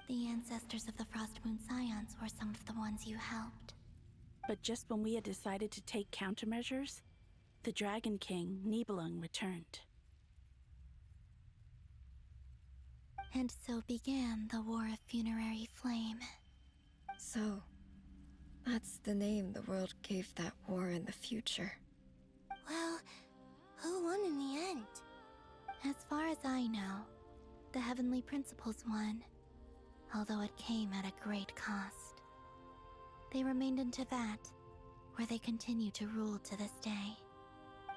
The ancestors of the Frost Moon Scions were some of the ones you helped. But just when we had decided to take countermeasures, the Dragon King, Nibelung, returned. And so began the War of Funerary Flame. So, that's the name the world gave that war in the future. Well, who won in the end? As far as I know, the Heavenly Principles won, although it came at a great cost. They remained in Teyvat, where they continue to rule to this day.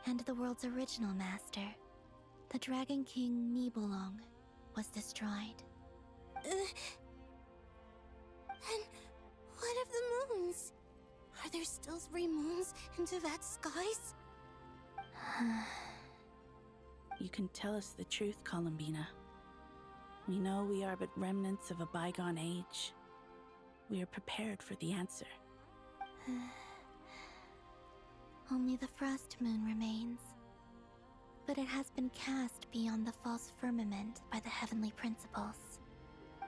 And the world's original master, the Dragon King Nibelung, was destroyed. And what of the moons? Are there still 3 moons in Teyvat's skies? You can tell us the truth, Columbina. We know we are but remnants of a bygone age. We are prepared for the answer. Only the Frost Moon remains. But it has been cast beyond the false firmament by the Heavenly Principles.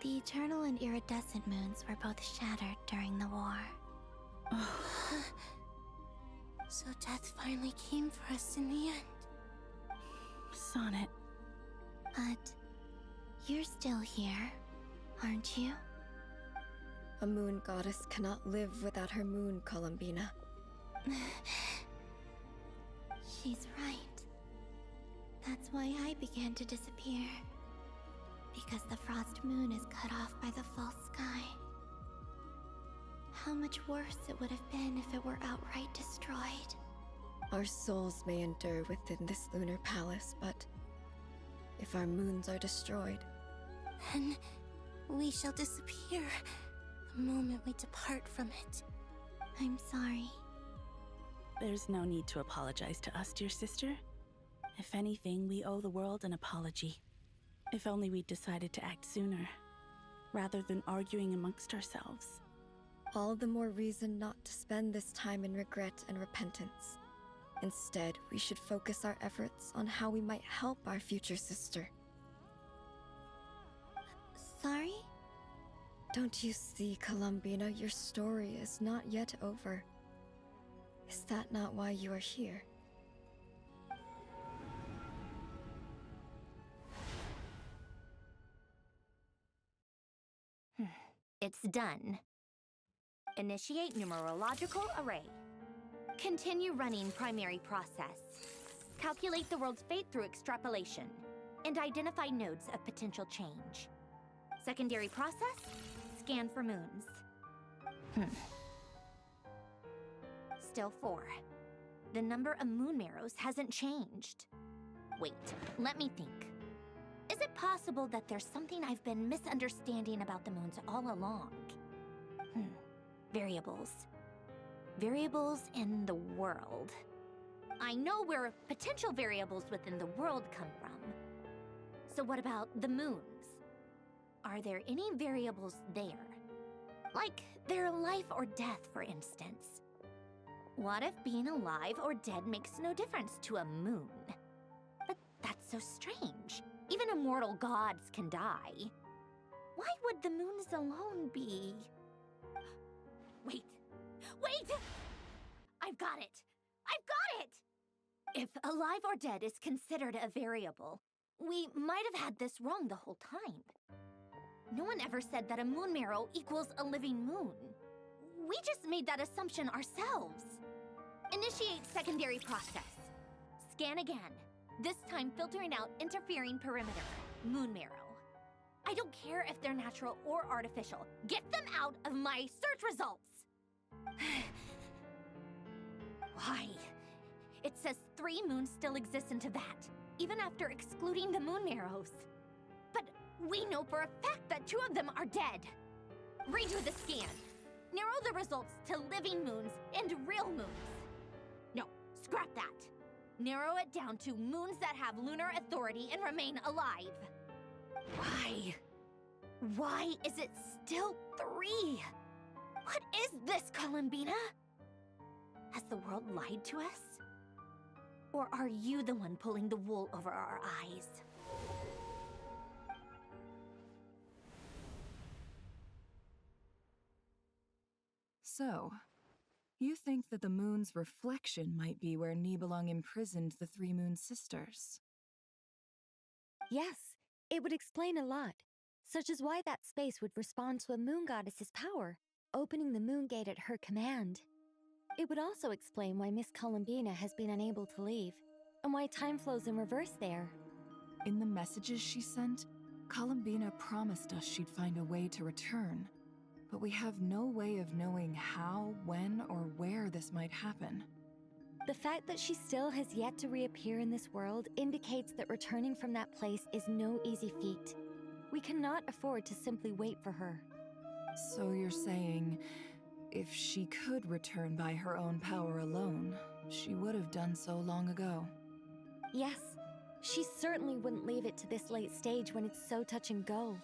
The eternal and iridescent moons were both shattered during the war. So death finally came for us in the end. Sonnet. But you're still here, aren't you? A moon goddess cannot live without her moon, Columbina. She's right. That's why I began to disappear. Because the Frost Moon is cut off by the false sky. How much worse it would have been if it were outright destroyed. Our souls may endure within this lunar palace, but if our moons are destroyed, then we shall disappear the moment we depart from it. I'm sorry. There's no need to apologize to us, dear sister. If anything, we owe the world an apology. If only we'd decided to act sooner, rather than arguing amongst ourselves. all the more reason not to spend this time in regret and repentance. Instead, we should focus our efforts on how we might help our future sister. Sorry? Don't you see, Columbina, your story is not yet over. Is that not why you are here? It's done. Initiate numerological array. Continue running primary process. Calculate the world's fate through extrapolation. And identify nodes of potential change. Secondary process, scan for moons. Still 4. The number of moon marrows hasn't changed. Wait, let me think. Is it possible that there's something I've been misunderstanding about the moons all along? Variables. Variables in the world. I know where potential variables within the world come from. So what about the moons? Are there any variables there? Like their life or death, for instance. What if being alive or dead makes no difference to a moon? But that's so strange. Even immortal gods can die. Why would the moons alone be... Wait! I've got it! If alive or dead is considered a variable, we might have had this wrong the whole time. No one ever said that a moon marrow equals a living moon. We just made that assumption ourselves. Initiate secondary process. Scan again. This time filtering out interfering perimeter. Moon marrow. I don't care if they're natural or artificial. Get them out of my search results! Why? It says 3 moons still exist in Teyvat, even after excluding the moon marrows. But we know for a fact that 2 of them are dead. Redo the scan. Narrow the results to living moons and real moons. No, scrap that. Narrow it down to moons that have lunar authority and remain alive. Why? Why is it still 3? What is this, Columbina? Has the world lied to us? Or are you the one pulling the wool over our eyes? So, you think that the moon's reflection might be where Nibelung imprisoned the 3 moon sisters? Yes, it would explain a lot, such as why that space would respond to a moon goddess's power, opening the moon gate at her command. It would also explain why Miss Columbina has been unable to leave, and why time flows in reverse there. In the messages she sent, Columbina promised us she'd find a way to return, but we have no way of knowing how, when, or where this might happen. The fact that she still has yet to reappear in this world indicates that returning from that place is no easy feat. We cannot afford to simply wait for her. So you're saying, if she could return by her own power alone, she would have done so long ago? Yes, she certainly wouldn't leave it to this late stage when it's so touch and go.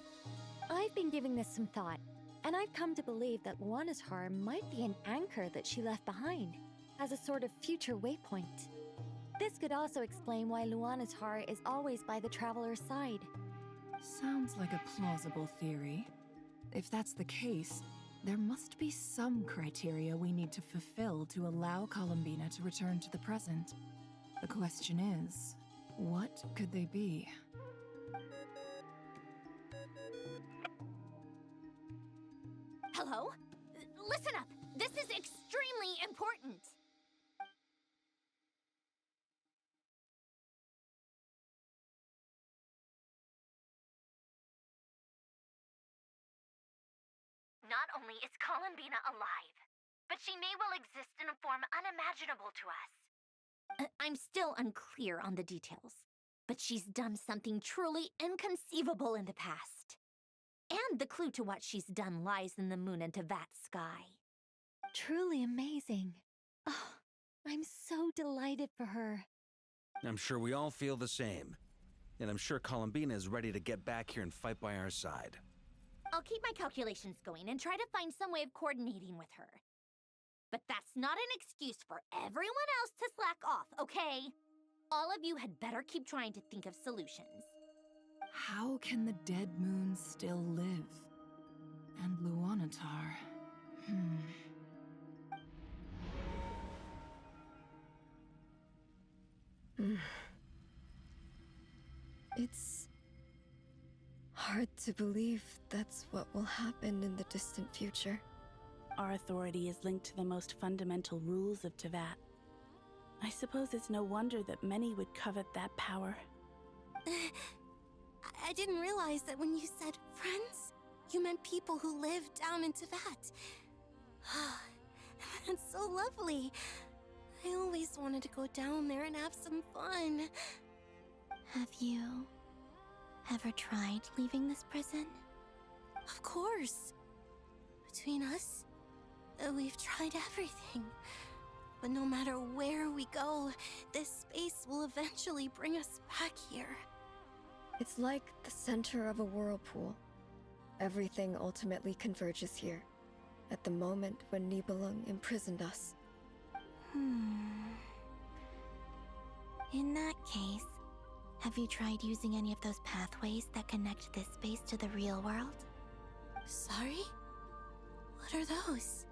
I've been giving this some thought, and I've come to believe that Luanatar might be an anchor that she left behind, as a sort of future waypoint. This could also explain why Luanatar is always by the traveler's side. Sounds like a plausible theory. If that's the case, there must be some criteria we need to fulfill to allow Columbina to return to the present. The question is, what could they be? Hello? Listen up! This is extremely important! Not only is Columbina alive, but she may well exist in a form unimaginable to us. I'm still unclear on the details, but she's done something truly inconceivable in the past. And the clue to what she's done lies in the moon and Teyvat sky. Truly amazing. Oh, I'm so delighted for her. I'm sure we all feel the same. And I'm sure Columbina is ready to get back here and fight by our side. I'll keep my calculations going and try to find some way of coordinating with her. But that's not an excuse for everyone else to slack off, okay? All of you had better keep trying to think of solutions. How can the dead moon still live? And Luanatar... It's hard to believe that's what will happen in the distant future. Our authority is linked to the most fundamental rules of Teyvat. I suppose it's no wonder that many would covet that power. I didn't realize that when you said friends, you meant people who live down in Teyvat. That's so lovely. I always wanted to go down there and have some fun. Have you ever tried leaving this prison? Of course. Between us, we've tried everything. But no matter where we go, this space will eventually bring us back here. It's like the center of a whirlpool. Everything ultimately converges here, at the moment when Nibelung imprisoned us. In that case, have you tried using any of those pathways that connect this space to the real world? Sorry? What are those?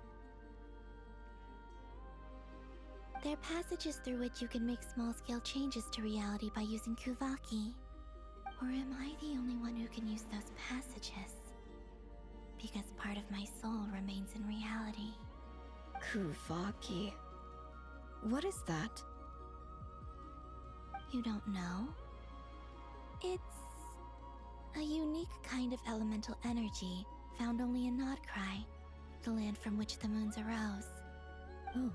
They're passages through which you can make small-scale changes to reality by using Kuvaki. Or am I the only one who can use those passages? Because part of my soul remains in reality. Kuvaki. What is that? You don't know? It's a unique kind of elemental energy found only in Nod-Krai, the land from which the moons arose. Oh.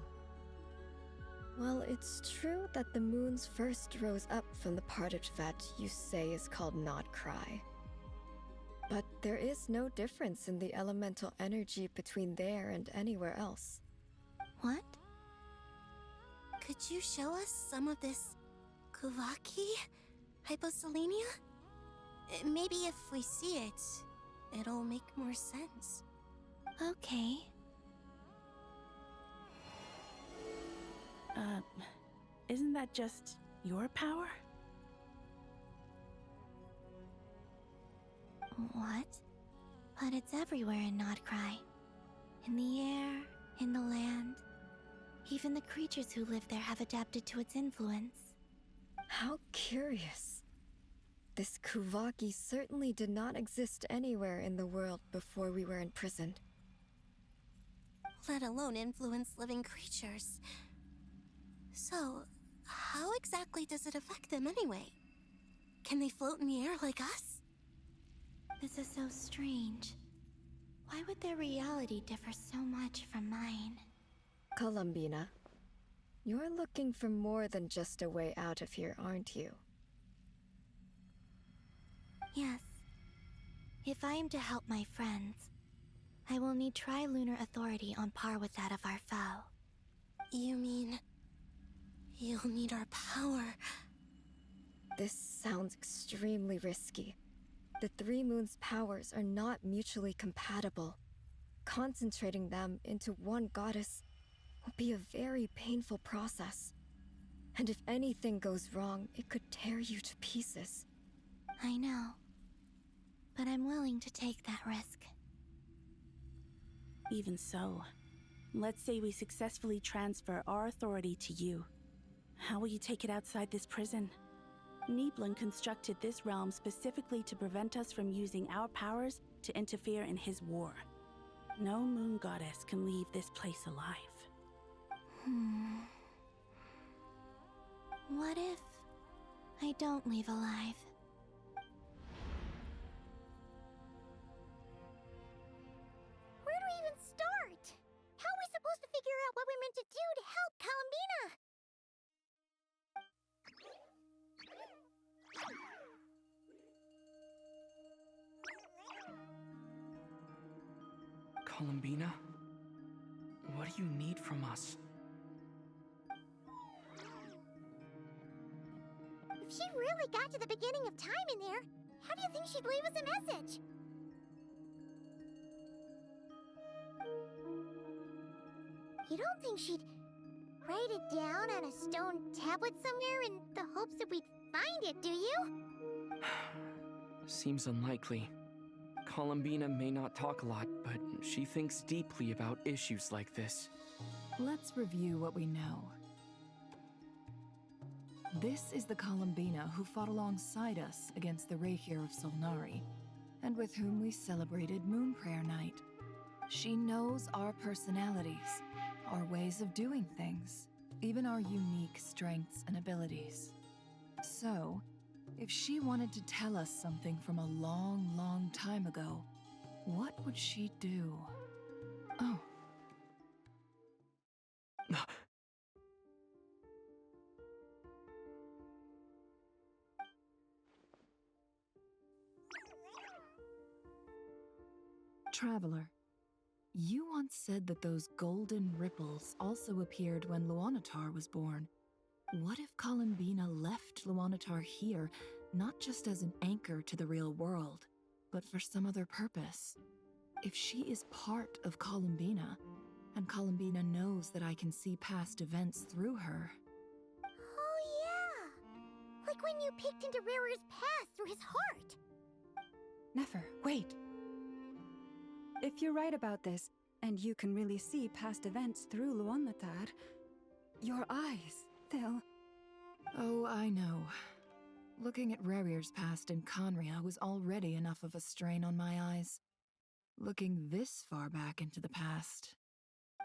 Well, it's true that the moons first rose up from the parted that you say is called Nod-Krai. But there is no difference in the elemental energy between there and anywhere else. What? Could you show us some of this Kuvaki hyposelenia? Maybe if we see it, it'll make more sense. Okay. Isn't that just your power? What? But it's everywhere in Nod-Krai. In the air, in the land. Even the creatures who live there have adapted to its influence. How curious. This Kuvaki certainly did not exist anywhere in the world before we were imprisoned. Let alone influence living creatures. So, how exactly does it affect them anyway? Can they float in the air like us? This is so strange. Why would their reality differ so much from mine? Columbina, you're looking for more than just a way out of here, aren't you? Yes. If I am to help my friends, I will need tri-lunar authority on par with that of our foe. You mean... you'll need our power? This sounds extremely risky. The three moons' powers are not mutually compatible. Concentrating them into one goddess will be a very painful process. And if anything goes wrong, it could tear you to pieces. I know. But I'm willing to take that risk. Even so, let's say we successfully transfer our authority to you. How will you take it outside this prison? Niblin constructed this realm specifically to prevent us from using our powers to interfere in his war. No moon goddess can leave this place alive. What if I don't leave alive? Where do we even start? How are we supposed to figure out what we're meant to do to help Columbina? Columbina? What do you need from us? If she really got to the beginning of time in there, how do you think she'd leave us a message? You don't think she'd write it down on a stone tablet somewhere in the hopes that we'd find it, do you? Seems unlikely. Columbina may not talk a lot, but she thinks deeply about issues like this. Let's review what we know. This is the Columbina who fought alongside us against the Reikir of Solnari, and with whom we celebrated Moon Prayer Night. She knows our personalities, our ways of doing things, even our unique strengths and abilities. So, if she wanted to tell us something from a long, long time ago, what would she do? Oh. Traveler, you once said that those golden ripples also appeared when Luanatar was born. What if Columbina left Luanatar here, not just as an anchor to the real world, but for some other purpose? If she is part of Columbina, and Columbina knows that I can see past events through her... Oh yeah! Like when you peeked into Rarer's past through his heart! Nefer, wait! If you're right about this, and you can really see past events through Luanatar, your eyes, they'll... Oh, I know. Looking at Rarir's past in Conria was already enough of a strain on my eyes. Looking this far back into the past...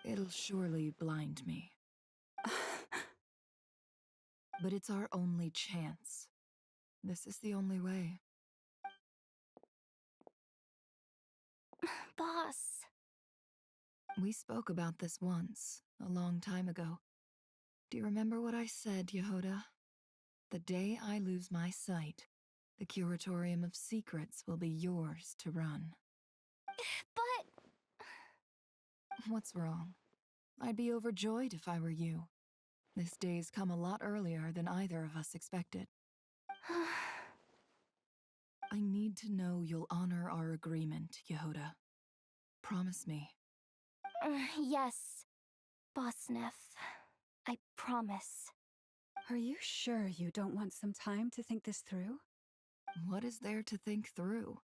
It'll surely blind me. But it's our only chance. This is the only way. Boss. We spoke about this once, a long time ago. Do you remember what I said, Yehoda? The day I lose my sight, the Curatorium of Secrets will be yours to run. But... What's wrong? I'd be overjoyed if I were you. This day's come a lot earlier than either of us expected. I need to know you'll honor our agreement, Yehoda. Promise me. Yes, Boss Neff. I promise. Are you sure you don't want some time to think this through? What is there to think through?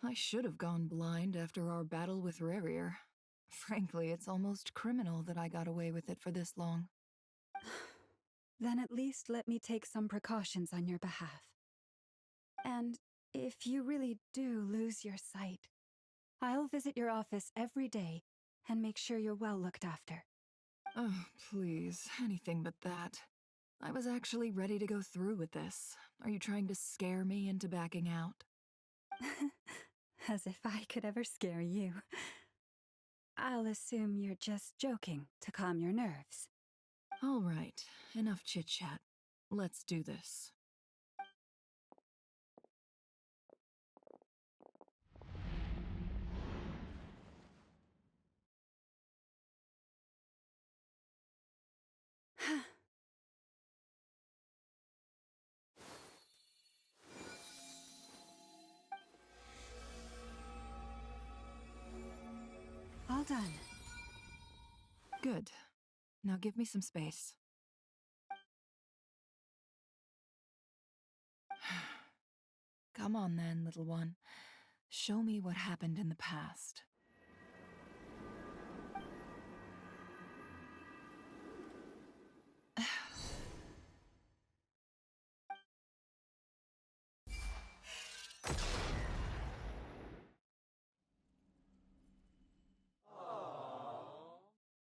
I should have gone blind after our battle with Rerir. Frankly, it's almost criminal that I got away with it for this long. Then at least let me take some precautions on your behalf. And if you really do lose your sight, I'll visit your office every day and make sure you're well looked after. Oh, please, anything but that. I was actually ready to go through with this. Are you trying to scare me into backing out? As if I could ever scare you. I'll assume you're just joking to calm your nerves. All right, enough chit-chat. Let's do this. All done. Good. Now give me some space. Come on then, little one. Show me what happened in the past.